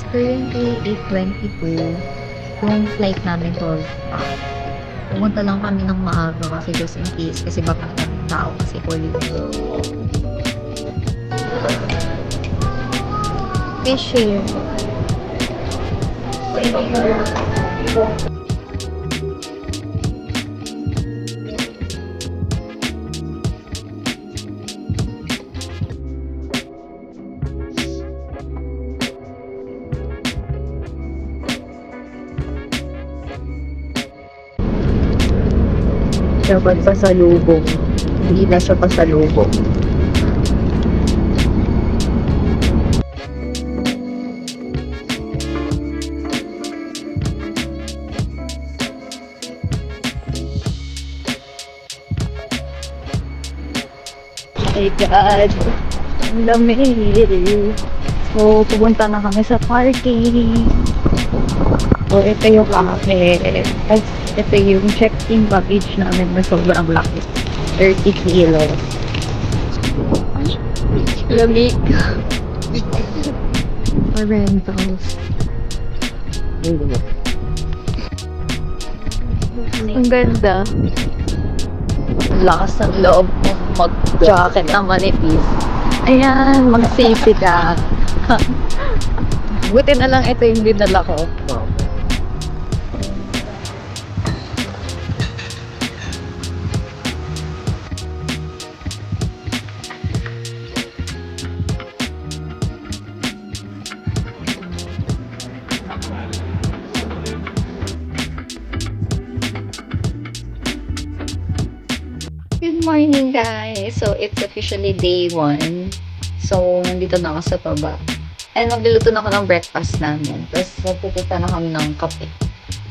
Currently, 8:22. Yung flight namin 12 pa. Pumunta lang kami ng maaga kasi just in case. Kasi baka maraming tao kasi holiday. Fishing. Dapat pasalubong. Hindi na siya pasalubong. My God! Ang lamig! So, pupunta na kami sa parking. So, ito yung kami. Tapos, ito yung check-in baggage namin na sobrang laki. 30 kilos. Lamig. For rentals. Ang ganda. Lakas ng loob mo mag-jacket na manipis. Ayan, mag-safety ka. Buti na lang ito yung dinala ko. Good morning, guys! So, it's officially day 1. So, nandito na ako sa baba. And magluluto na ako ng breakfast namin. Tapos, magpupunta na kami ng kape.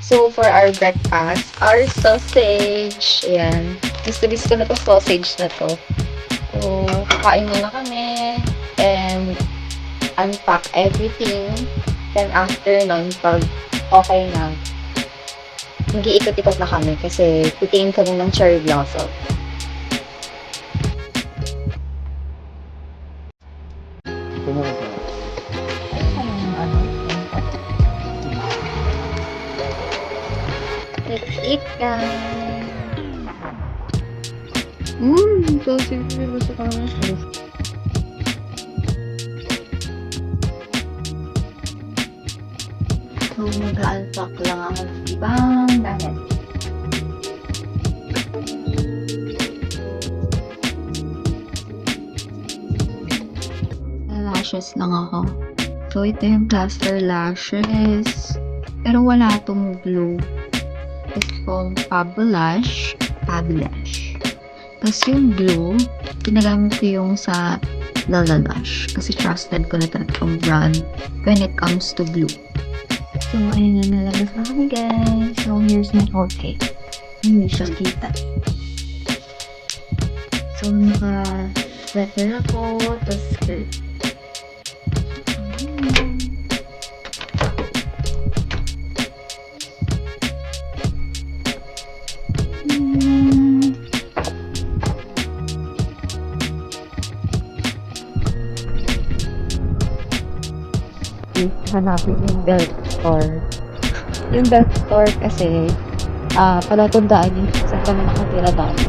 So, for our breakfast, our sausage. Ayan. Gusto na to sausage na to. So, kakain muna kami. And, unpack everything. Then, after nun, pag okay na, mag-iikot-ikot na kami kasi titingin kami ng cherry blossom. Let's eat, guys! Sausage na gusto ko naman. So, mag-unpack lang ako ng ibang damit. Lashes lang ako. So, ito yung plaster lashes. Pero wala itong glue. It's called Fabulash. Tapos yung glue, ginagamit ko yung sa Lalalash. Kasi trusted ko na itong brand when it comes to glue. So, ayun na nalabas na kami, guys. So, here's my outfit. Hindi siya kita. So, naka-sweater ako, tapos skirt. Hanapin yung belt store. Yung belt store kasi, palatundaan yun saan kami nakatira dati.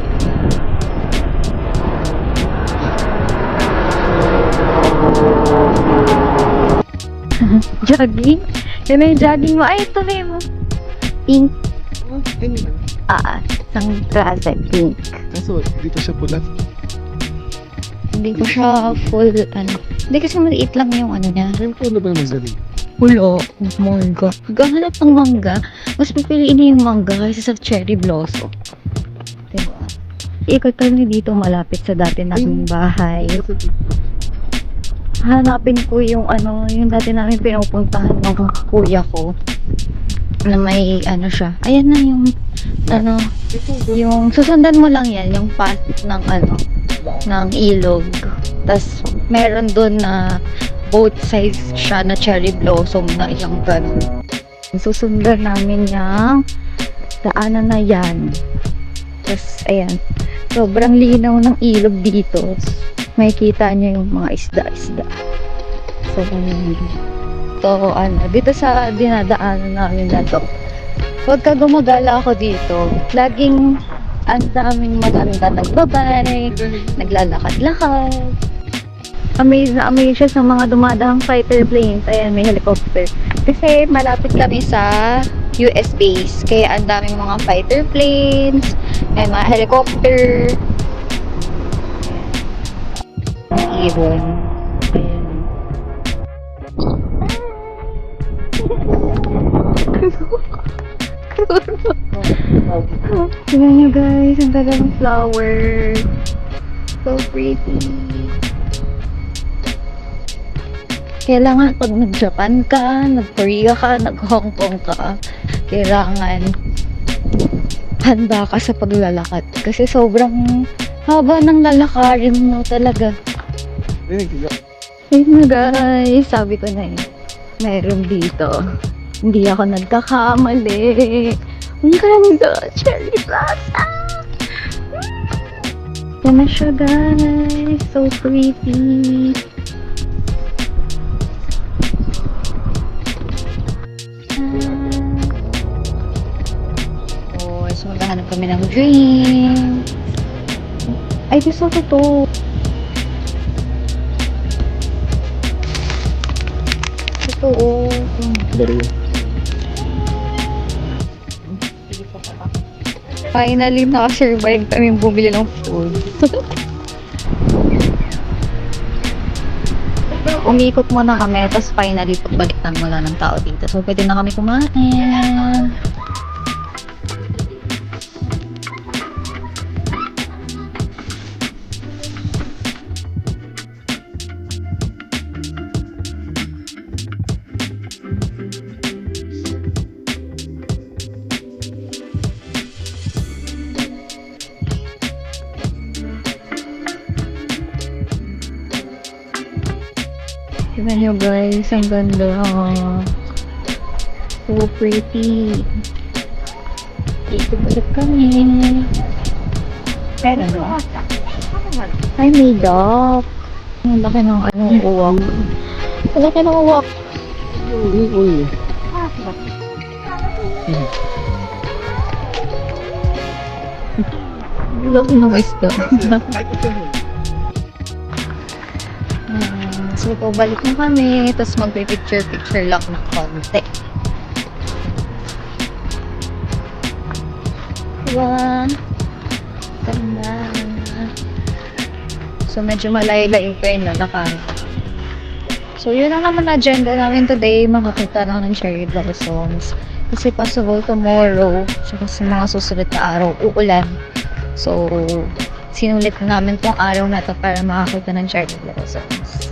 Jogging? Yan na yung jogging mo. Ay, ito na yung pink. Isang klase, pink. Kaso, dito siya pula. Hindi ko siya full, Hindi kasi maliit lang yung niya. Ayun po na ba yung magaling? Wala. Oh my God. Gahanap ng mangga. Mas pipiliin niya yung mangga kaysa sa cherry blossom. Diba? Ikot kami dito malapit sa dati naming bahay. Hanapin ko yung yung dati namin pinupuntahan ng kuya ko. Na may siya. Ayan na yung yung susundan mo lang yan, yung path ng ng ilog. Tas meron doon na both sides siya na cherry blossom na yung ganun. Susundan namin yung daanan na yan. Tas ayan, sobrang linaw ng ilog dito. Makikita niyo yung mga isda-isda. So, dito, dito sa dinadaanan namin na to. Pagka gumagala ako dito, laging ang daming matanda nagbabike, naglalakad-lakad. Amazed na amazed siya sa mga dumadaang fighter planes. Ayan, may helicopter. Kasi malapit kami sa US base. Kaya ang daming mga fighter planes, may mga helicopter. Ibon. Ayan. Tingnan nyo guys, ang talagang flower. So pretty. Kailangan pag nag-Japan ka, nag-Korea ka, nag-Hong Kong ka, kailangan handa ka sa paglalakad. Kasi sobrang haba ng lalakarin mo talaga. Ayun na guys, sabi ko na meron dito. Hindi ako nagkakamali. Ang ganda, Cherry Plaza! Yan na siya guys, so pretty. So maghahanap kami ng drink. Ay, gusto ko to. Ito, oh. Finally, nakasurvive kami bumili ng food. Umikot muna kami, tapos finally, pagbalik na wala ng tao dito. So, pwede na kami kumain. Tignan nyo guys, ang ganda. So pretty. Dito balik kami. Pero no? Ay, may dog. Ang laki ng uwak. Ang laki ng uwak. Ang laki ng isda. So, balik na kami. Tapos magpipicture-picture lang ng konti. Diba? Ganda. So, medyo malayo-layo pa yun, lalakad. So, yun lang naman agenda namin today. Makakita lang ng cherry blossoms. Kasi possible tomorrow, saka sa mga susunod na araw, uulan. So, sinulit na namin tong araw na to para makakita ng cherry blossoms.